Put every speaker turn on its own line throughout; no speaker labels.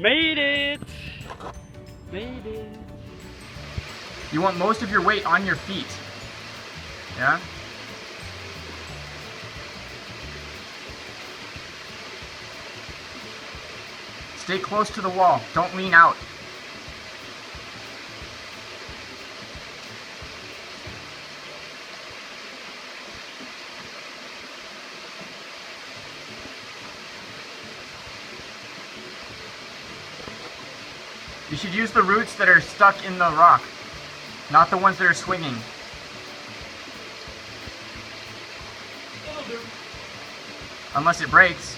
Made it! Made it.
You want most of your weight on your feet. Yeah? Stay close to the wall. Don't lean out. You should use the roots that are stuck in the rock, not the ones that are swinging. Unless it breaks.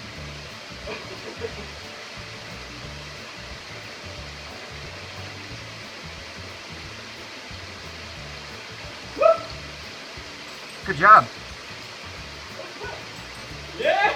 Good job.
Yeah!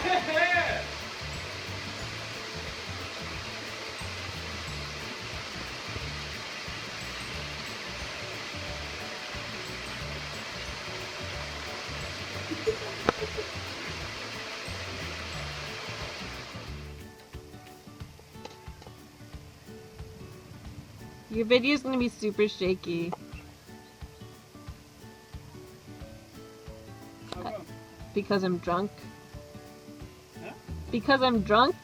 Your video's gonna be super shaky. Because I'm drunk?
Huh?
Because I'm drunk?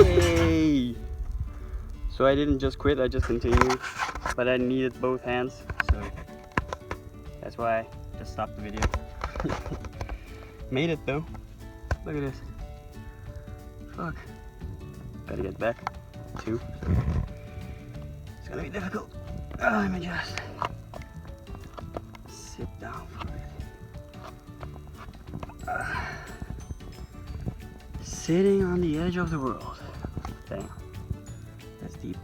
Yay! So I didn't just quit, I just continued, but I needed both hands, so that's why I just stopped the video. Made it though. Look at this. Fuck. Gotta get back too. It's gonna be difficult. Let me just sit down for it. Sitting on the edge of the world. Damn. That's deep.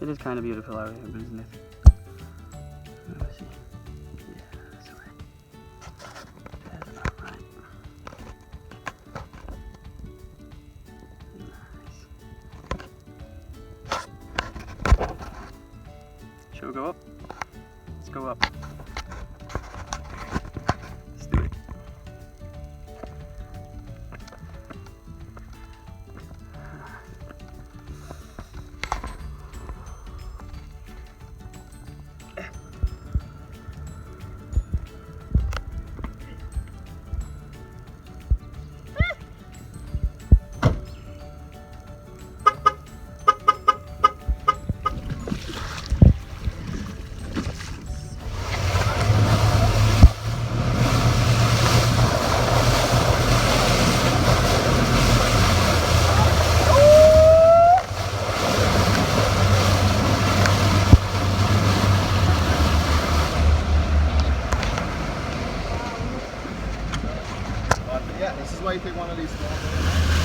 It is kind of beautiful out here, isn't it? Let me see. Yeah, that's right. That's not right. Nice. to go up? Let's go up. Let's do it.
Yeah, this is why you pick one of these small ones.